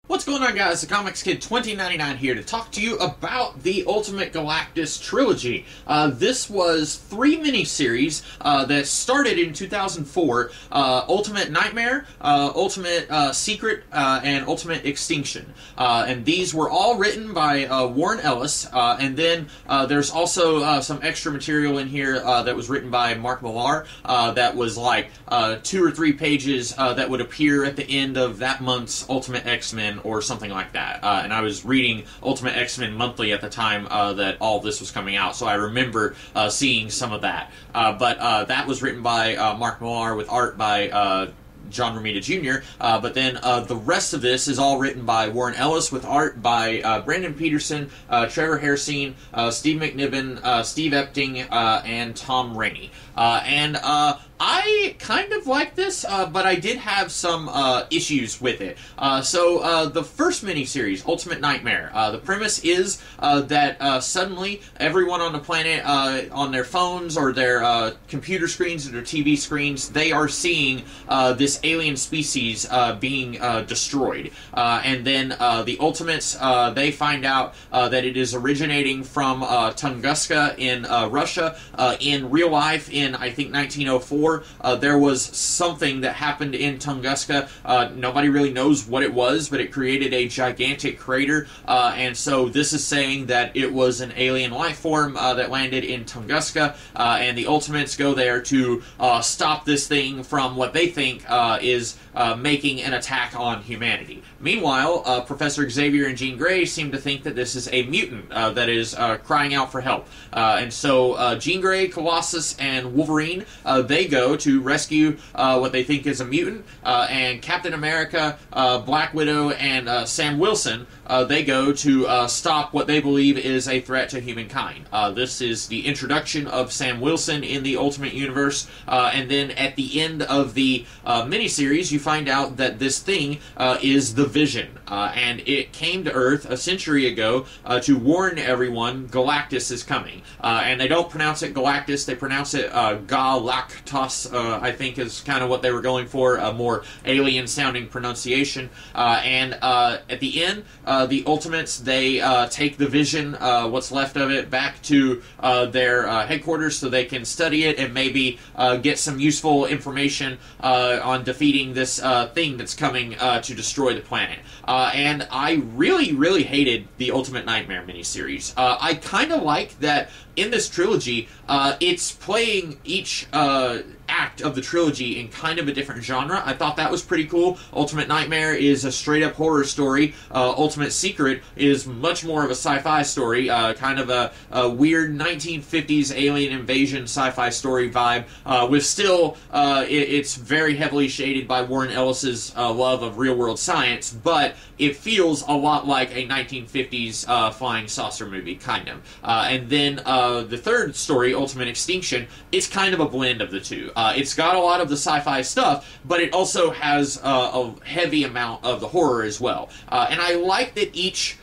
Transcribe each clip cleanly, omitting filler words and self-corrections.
What's going on, guys? The Comics Kid 2099 here to talk to you about the Ultimate Galactus Trilogy. This was 3 miniseries that started in 2004. Ultimate Nightmare, Ultimate Secret, and Ultimate Extinction. And these were all written by Warren Ellis. And then there's also some extra material in here that was written by Mark Millar. That was like 2 or 3 pages that would appear at the end of that month's Ultimate X-Men or something like that. And I was reading Ultimate X-Men Monthly at the time that all this was coming out, so I remember seeing some of that. But that was written by Mark Millar with art by John Romita Jr., but then the rest of this is all written by Warren Ellis with art by Brandon Peterson, Trevor Hairsine, Steve McNiven, Steve Epting, and Tom Rainey. I kind of like this, but I did have some issues with it. So the first miniseries, Ultimate Nightmare, the premise is that suddenly everyone on the planet, on their phones or their computer screens or their TV screens, they are seeing this alien species being destroyed. And then the Ultimates, they find out that it is originating from Tunguska in Russia. In real life, in I think 1904, there was something that happened in Tunguska. Nobody really knows what it was, but it created a gigantic crater, and so this is saying that it was an alien life form that landed in Tunguska, and the Ultimates go there to stop this thing from what they think is making an attack on humanity. Meanwhile, Professor Xavier and Jean Grey seem to think that this is a mutant that is crying out for help. And so Jean Grey, Colossus, and Wolverine, they go to rescue what they think is a mutant, and Captain America, Black Widow, and Sam Wilson, they go to stop what they believe is a threat to humankind. This is the introduction of Sam Wilson in the Ultimate Universe, and then at the end of the miniseries, you find out that this thing is the Vision, and it came to Earth a century ago to warn everyone Galactus is coming. And they don't pronounce it Galactus, they pronounce it Galactus, I think is kind of what they were going for, a more alien-sounding pronunciation. And at the end, the Ultimates, they take the Vision, what's left of it, back to their headquarters so they can study it and maybe get some useful information on defeating this thing that's coming to destroy the planet. And I really hated the Ultimate Nightmare miniseries. I kind of like that in this trilogy, it's playing each act of the trilogy in kind of a different genre. I thought that was pretty cool. Ultimate Nightmare is a straight-up horror story. Ultimate Secret is much more of a sci-fi story, kind of a weird 1950s alien invasion sci-fi story vibe, with still, it's very heavily shaded by Warren Ellis's love of real-world science, but it feels a lot like a 1950s flying saucer movie, kind of. And then the third story, Ultimate Extinction, it's kind of a blend of the two. It's got a lot of the sci-fi stuff, but it also has a heavy amount of the horror as well. And I like that each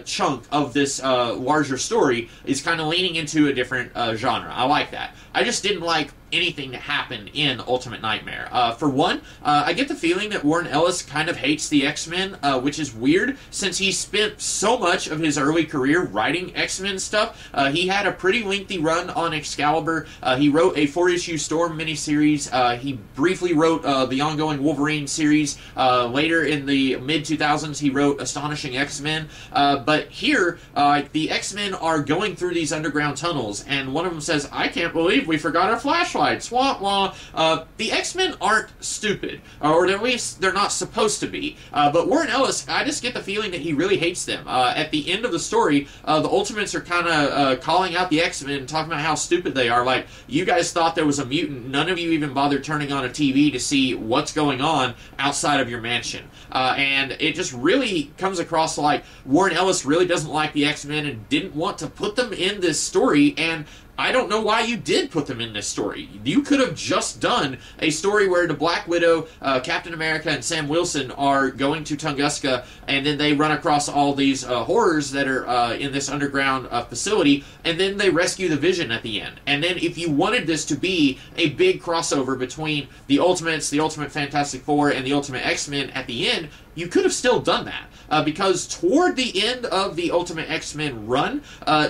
chunk of this larger story is kind of leaning into a different genre. I like that. I just didn't like anything that happened in Ultimate Nightmare. For one, I get the feeling that Warren Ellis kind of hates the X-Men, which is weird, since he spent so much of his early career writing X-Men stuff. He had a pretty lengthy run on Excalibur. He wrote a 4-issue Storm miniseries. He briefly wrote the ongoing Wolverine series. Later in the mid-2000s, he wrote Astonishing X-Men. But here, the X-Men are going through these underground tunnels, and one of them says, "I can't believe we forgot our flashlights." Wah, wah. The X-Men aren't stupid, or at least they're not supposed to be. But Warren Ellis, I just get the feeling that he really hates them. At the end of the story, the Ultimates are kind of calling out the X-Men, talking about how stupid they are. Like, you guys thought there was a mutant. None of you even bothered turning on a TV to see what's going on outside of your mansion. And it just really comes across like Warren Ellis really doesn't like the X-Men and didn't want to put them in this story, and I don't know why you did put them in this story. You could have just done a story where the Black Widow, Captain America, and Sam Wilson are going to Tunguska, and then they run across all these horrors that are in this underground facility, and then they rescue the Vision at the end. And then if you wanted this to be a big crossover between the Ultimates, the Ultimate Fantastic Four, and the Ultimate X-Men at the end, you could have still done that. Because toward the end of the Ultimate X-Men run,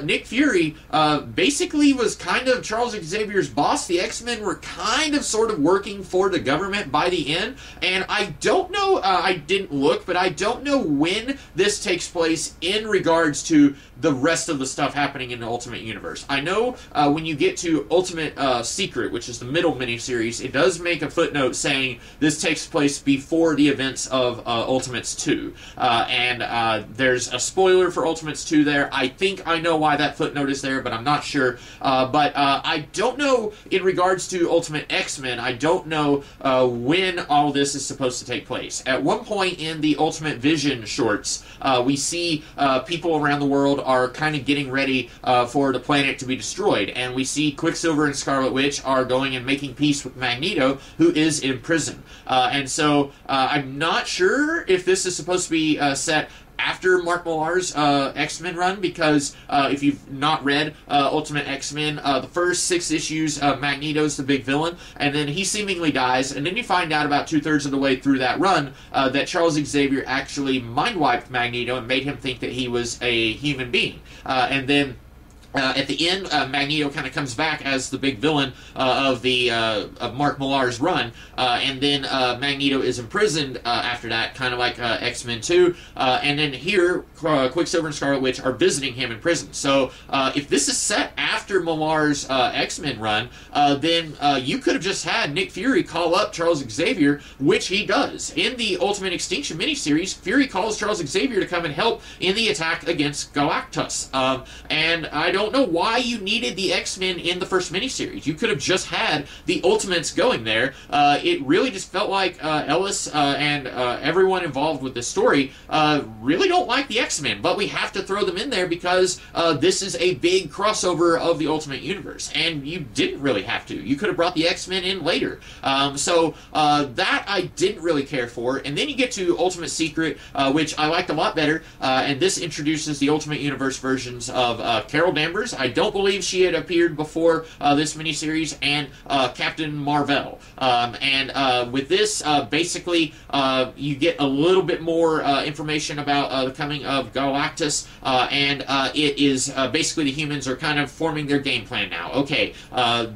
Nick Fury basically was kind of Charles Xavier's boss. The X-Men were kind of sort of working for the government by the end, and I don't know, I didn't look, but I don't know when this takes place in regards to the rest of the stuff happening in the Ultimate Universe. I know when you get to Ultimate Secret, which is the middle miniseries, it does make a footnote saying this takes place before the events of Ultimates 2. And there's a spoiler for Ultimates 2 there. I think I know why that footnote is there, but I'm not sure. But I don't know, in regards to Ultimate X-Men, I don't know when all this is supposed to take place. At one point in the Ultimate Vision shorts, we see people around the world are kind of getting ready for the planet to be destroyed, and we see Quicksilver and Scarlet Witch are going and making peace with Magneto, who is in prison. And so I'm not sure if this is supposed to be set after Mark Millar's X-Men run, because if you've not read Ultimate X-Men, the first 6 issues, Magneto's the big villain, and then he seemingly dies, and then you find out about 2/3 of the way through that run that Charles Xavier actually mind-wiped Magneto and made him think that he was a human being. And then at the end, Magneto kind of comes back as the big villain of Mark Millar's run, and then Magneto is imprisoned after that, kind of like X-Men 2, and then here, Quicksilver and Scarlet Witch are visiting him in prison. So if this is set after Millar's X-Men run, then you could have just had Nick Fury call up Charles Xavier, which he does. In the Ultimate Extinction miniseries, Fury calls Charles Xavier to come and help in the attack against Galactus. And I don't know why you needed the X-Men in the first miniseries. You could have just had the Ultimates going there. It really just felt like Ellis and everyone involved with this story really don't like the X-Men, but we have to throw them in there because this is a big crossover of the Ultimate Universe, and you didn't really have to. You could have brought the X-Men in later. So that I didn't really care for. And then you get to Ultimate Secret, which I liked a lot better, and this introduces the Ultimate Universe versions of Carol Danvers. I don't believe she had appeared before this miniseries, and Captain Marvel. And with this, basically, you get a little bit more information about the coming of Galactus, and it is basically the humans are kind of forming their game plan now. Okay,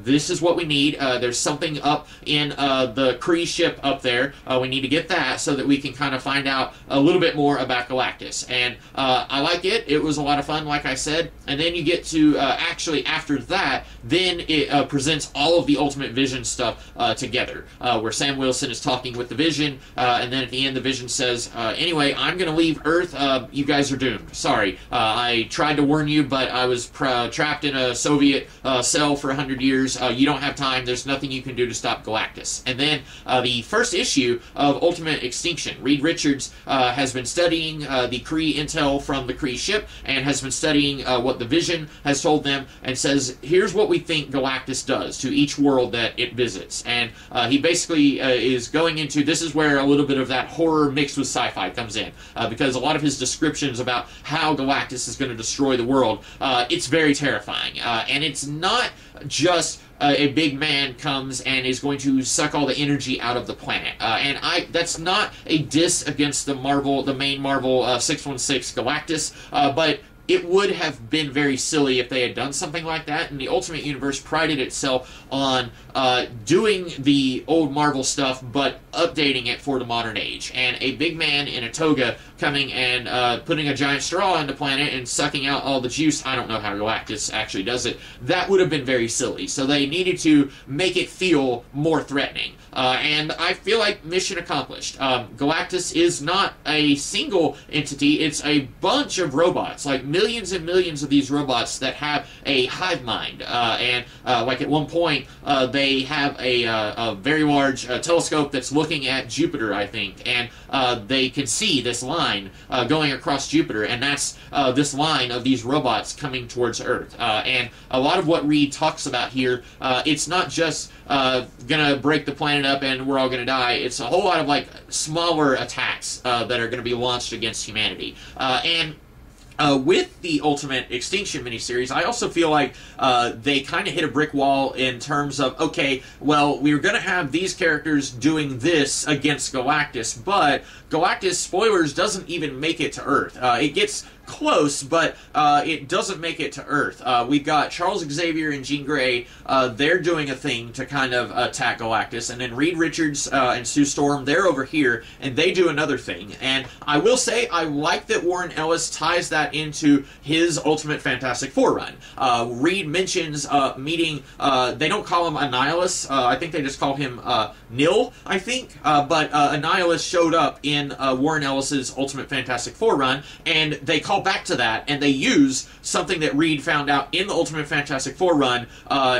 this is what we need. There's something up in the Kree ship up there. We need to get that so that we can kind of find out a little bit more about Galactus. And I like it. It was a lot of fun, like I said. And then you get to actually after that, then it presents all of the Ultimate Vision stuff together, where Sam Wilson is talking with the Vision, and then at the end the Vision says, anyway, I'm going to leave Earth, you guys are doomed. Sorry, I tried to warn you, but I was trapped in a Soviet cell for 100 years. You don't have time, there's nothing you can do to stop Galactus. And then the first issue of Ultimate Extinction, Reed Richards has been studying the Kree intel from the Kree ship, and has been studying what the Vision has told them, and says, here's what we think Galactus does to each world that it visits. And he basically is going into, this is where a little bit of that horror mixed with sci-fi comes in, because a lot of his descriptions about how Galactus is going to destroy the world, it's very terrifying. And it's not just a big man comes and is going to suck all the energy out of the planet. And that's not a diss against the main Marvel 616 Galactus, but it would have been very silly if they had done something like that, and the Ultimate Universe prided itself on doing the old Marvel stuff, but updating it for the modern age. And a big man in a toga coming and putting a giant straw on the planet and sucking out all the juice, I don't know how Galactus actually does it, that would have been very silly. So they needed to make it feel more threatening. And I feel like mission accomplished. Galactus is not a single entity, it's a bunch of robots, like millions and millions of these robots that have a hive mind. And like at one point, they have a very large telescope that's looking at Jupiter, I think, and they can see this line going across Jupiter, and that's this line of these robots coming towards Earth. And a lot of what Reed talks about here, it's not just gonna break the planet up and we're all gonna die. It's a whole lot of like smaller attacks that are gonna be launched against humanity. And with the Ultimate Extinction miniseries, I also feel like they kind of hit a brick wall in terms of, okay, well, we were going to have these characters doing this against Galactus, but Galactus, spoilers, doesn't even make it to Earth. It gets close, but it doesn't make it to Earth. We've got Charles Xavier and Jean Grey. They're doing a thing to kind of attack Galactus, and then Reed Richards and Sue Storm, they're over here, and they do another thing. And I will say, I like that Warren Ellis ties that into his Ultimate Fantastic Four run. Reed mentions meeting, they don't call him Annihilus, I think they just call him Nil, I think, but Annihilus showed up in Warren Ellis's Ultimate Fantastic Four run, and they call back to that, and they use something that Reed found out in the Ultimate Fantastic Four run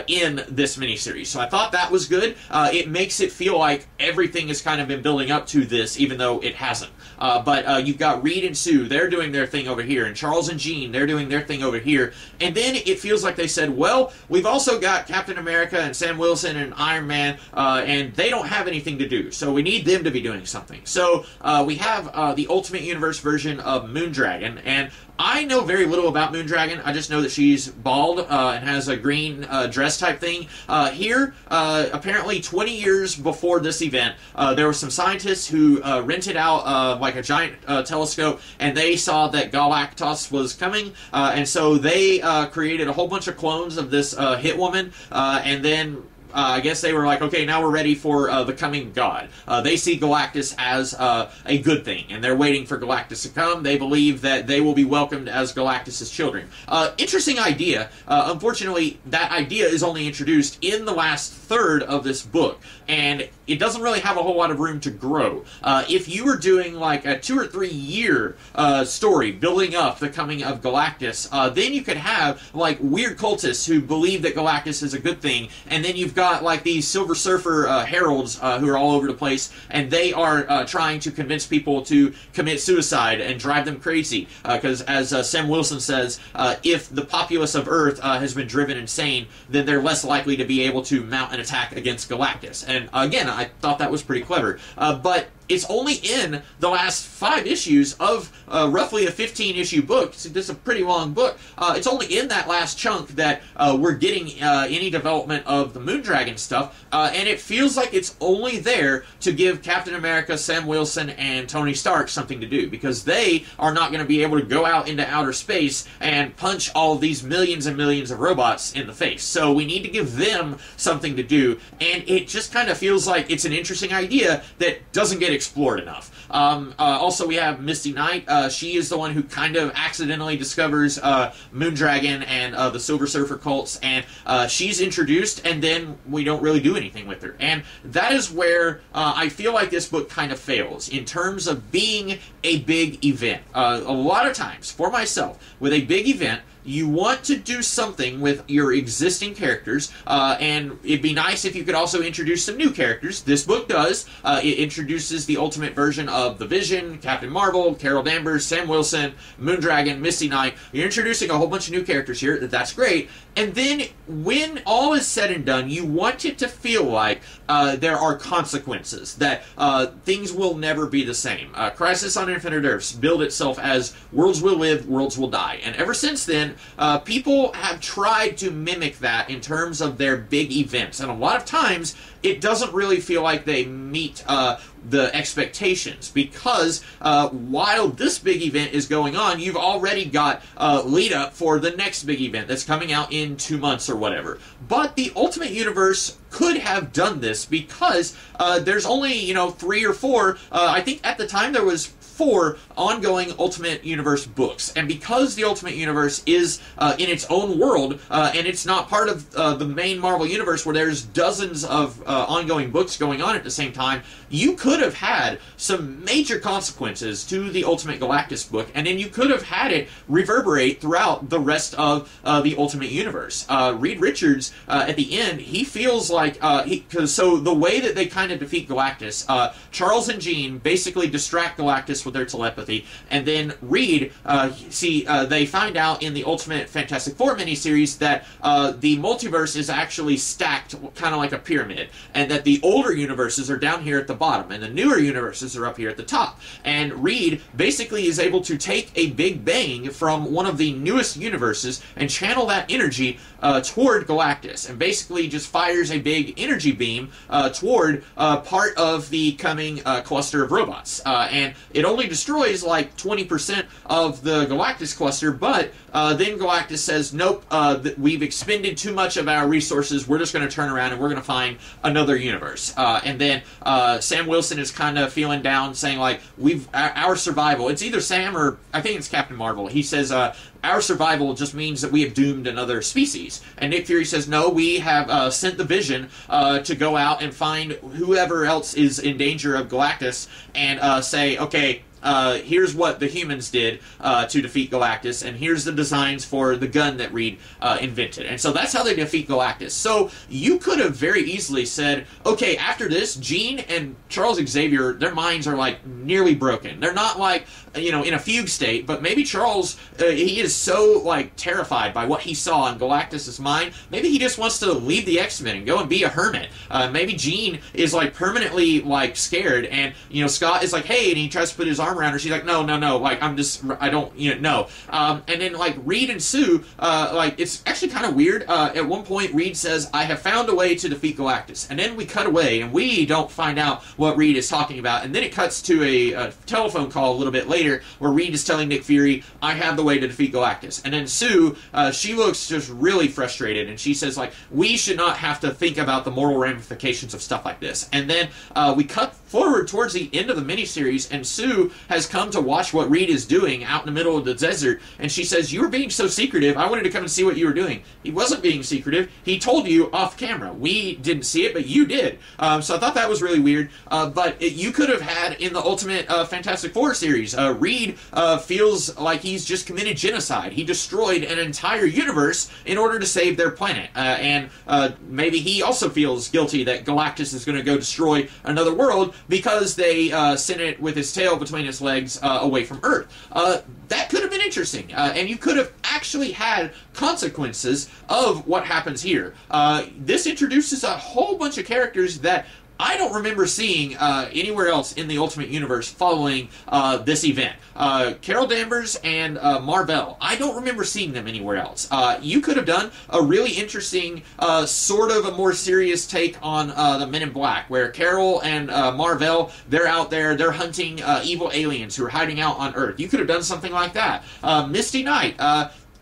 in this miniseries. So I thought that was good. It makes it feel like everything has kind of been building up to this, even though it hasn't. But you've got Reed and Sue, they're doing their thing over here, and Charles and Jean, they're doing their thing over here, and then it feels like they said, well, we've also got Captain America and Sam Wilson and Iron Man, and they don't have anything to do, so we need them to be doing something. So we have the Ultimate Universe version of Moondragon, and I know very little about Moondragon. I just know that she's bald and has a green dress type thing. Here, apparently 20 years before this event, there were some scientists who rented out like a giant telescope, and they saw that Galactus was coming, and so they created a whole bunch of clones of this hit woman, and then I guess they were like, okay, now we're ready for the coming god. They see Galactus as a good thing, and they're waiting for Galactus to come. They believe that they will be welcomed as Galactus's children. Interesting idea. Unfortunately, that idea is only introduced in the last third of this book, and it doesn't really have a whole lot of room to grow. If you were doing like a 2 or 3 year story building up the coming of Galactus, then you could have like weird cultists who believe that Galactus is a good thing, and then you've got like these Silver Surfer heralds who are all over the place, and they are trying to convince people to commit suicide and drive them crazy. Because as Sam Wilson says, if the populace of Earth has been driven insane, then they're less likely to be able to mount an attack against Galactus. And again, I thought that was pretty clever. But it's only in the last 5 issues of roughly a 15-issue book. So this is a pretty long book. It's only in that last chunk that we're getting any development of the Moondragon stuff, and it feels like it's only there to give Captain America, Sam Wilson, and Tony Stark something to do, because they are not going to be able to go out into outer space and punch all of these millions and millions of robots in the face. So we need to give them something to do, and it just kind of feels like it's an interesting idea that doesn't get explored enough. Also, we have Misty Knight. She is the one who kind of accidentally discovers Moondragon and the Silver Surfer cults, and she's introduced, and then we don't really do anything with her. And that is where I feel like this book kind of fails in terms of being a big event. A lot of times, for myself, with a big event, you want to do something with your existing characters, and it'd be nice if you could also introduce some new characters. This book does. It introduces the Ultimate version of the Vision, Captain Marvel, Carol Danvers, Sam Wilson, Moondragon, Misty Knight. You're introducing a whole bunch of new characters here. That's great. And then, when all is said and done, you want it to feel like there are consequences, that things will never be the same. Crisis on Infinite Earths billed itself as worlds will live, worlds will die. And ever since then, people have tried to mimic that in terms of their big events. And a lot of times, it doesn't really feel like they meet the expectations, because while this big event is going on, you've already got lead up for the next big event that's coming out in 2 months or whatever. But the Ultimate Universe could have done this, because there's only 3 or 4. I think at the time there was 4 ongoing Ultimate Universe books, and because the Ultimate Universe is in its own world, and it's not part of the main Marvel Universe where there's dozens of ongoing books going on at the same time, you could have had some major consequences to the Ultimate Galactus book, and then you could have had it reverberate throughout the rest of the Ultimate Universe. Reed Richards, at the end, he feels like, so the way that they kind of defeat Galactus, Charles and Jean basically distract Galactus with with their telepathy. And then Reed, they find out in the Ultimate Fantastic Four miniseries that the multiverse is actually stacked kind of like a pyramid, and that the older universes are down here at the bottom, and the newer universes are up here at the top. And Reed basically is able to take a big bang from one of the newest universes and channel that energy toward Galactus, and basically just fires a big energy beam toward part of the coming cluster of robots. And it only destroys like 20% of the Galactus cluster, but then Galactus says, nope, we've expended too much of our resources, we're just going to turn around and we're going to find another universe. And then Sam Wilson is kind of feeling down, saying like, our survival, it's either Sam or I think it's Captain Marvel, he says, our survival just means that we have doomed another species. And Nick Fury says, no, we have sent the Vision to go out and find whoever else is in danger of Galactus and say, okay, here's what the humans did to defeat Galactus, and here's the designs for the gun that Reed invented. And so that's how they defeat Galactus. So you could have very easily said, okay, after this, Jean and Charles Xavier, their minds are like nearly broken. They're not like, you know, in a fugue state, but maybe Charles, he is so like terrified by what he saw in Galactus's mind, maybe he just wants to leave the X-Men and go and be a hermit. Maybe Jean is like permanently like scared, and you know, Scott is like, hey, and he tries to put his arm around her. She's like, no, like I don't, you know, no. And then like Reed and Sue, like it's actually kind of weird. At one point, Reed says, I have found a way to defeat Galactus, and then we cut away, and we don't find out what Reed is talking about, and then it cuts to a telephone call a little bit later where Reed is telling Nick Fury, I have the way to defeat Galactus. And then Sue, she looks just really frustrated, and she says like, we should not have to think about the moral ramifications of stuff like this. And then we cut forward towards the end of the miniseries, and Sue has come to watch what Reed is doing out in the middle of the desert, and she says, you were being so secretive, I wanted to come and see what you were doing. He wasn't being secretive, he told you off camera. We didn't see it, but you did. So I thought that was really weird, but you could have had in the Ultimate Fantastic Four series, Reed feels like he's just committed genocide. He destroyed an entire universe in order to save their planet, and maybe he also feels guilty that Galactus is going to go destroy another world because they sent it with his tail between its legs away from Earth. That could have been interesting, and you could have actually had consequences of what happens here. This introduces a whole bunch of characters that I don't remember seeing anywhere else in the Ultimate Universe following this event. Carol Danvers and Mar-Vell, I don't remember seeing them anywhere else. You could have done a really interesting, sort of a more serious take on the Men in Black, where Carol and Mar-Vell, they're out there, they're hunting evil aliens who are hiding out on Earth. You could have done something like that. Misty Knight,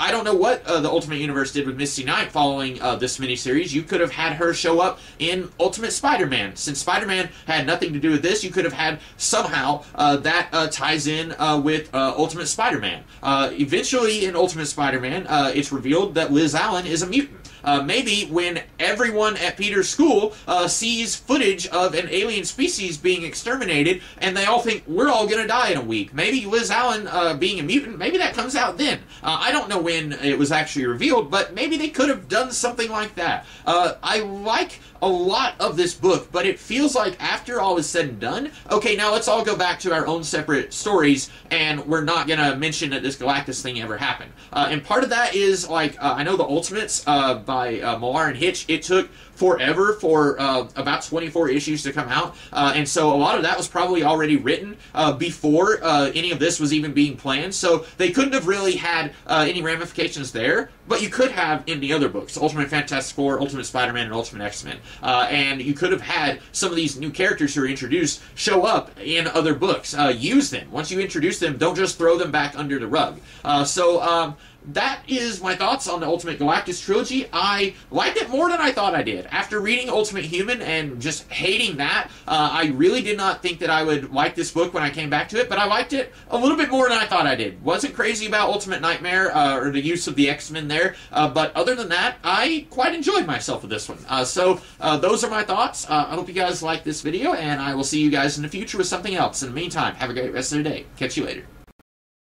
I don't know what the Ultimate Universe did with Misty Knight following this miniseries. You could have had her show up in Ultimate Spider-Man. Since Spider-Man had nothing to do with this, you could have had somehow that ties in with Ultimate Spider-Man. Eventually, in Ultimate Spider-Man, it's revealed that Liz Allen is a mutant. Maybe when everyone at Peter's school sees footage of an alien species being exterminated, and they all think, we're all going to die in a week. Maybe Liz Allen being a mutant, maybe that comes out then. I don't know when it was actually revealed, but maybe they could have done something like that. I like a lot of this book, but it feels like after all is said and done, okay, now let's all go back to our own separate stories, and we're not going to mention that this Galactus thing ever happened. And part of that is, like, I know the Ultimates by Millar and Hitch, it took forever for about 24 issues to come out, and so a lot of that was probably already written before any of this was even being planned, so they couldn't have really had any ramifications there, but you could have in the other books, Ultimate Fantastic Four, Ultimate Spider-Man, and Ultimate X-Men, and you could have had some of these new characters who are introduced show up in other books. Use them. Once you introduce them, don't just throw them back under the rug. That is my thoughts on the Ultimate Galactus trilogy. I liked it more than I thought I did. After reading Ultimate Human and just hating that, I really did not think that I would like this book when I came back to it, but I liked it a little bit more than I thought I did. Wasn't crazy about Ultimate Nightmare or the use of the X-Men there, but other than that, I quite enjoyed myself with this one. Those are my thoughts. I hope you guys liked this video, and I will see you guys in the future with something else. In the meantime, have a great rest of the day. Catch you later.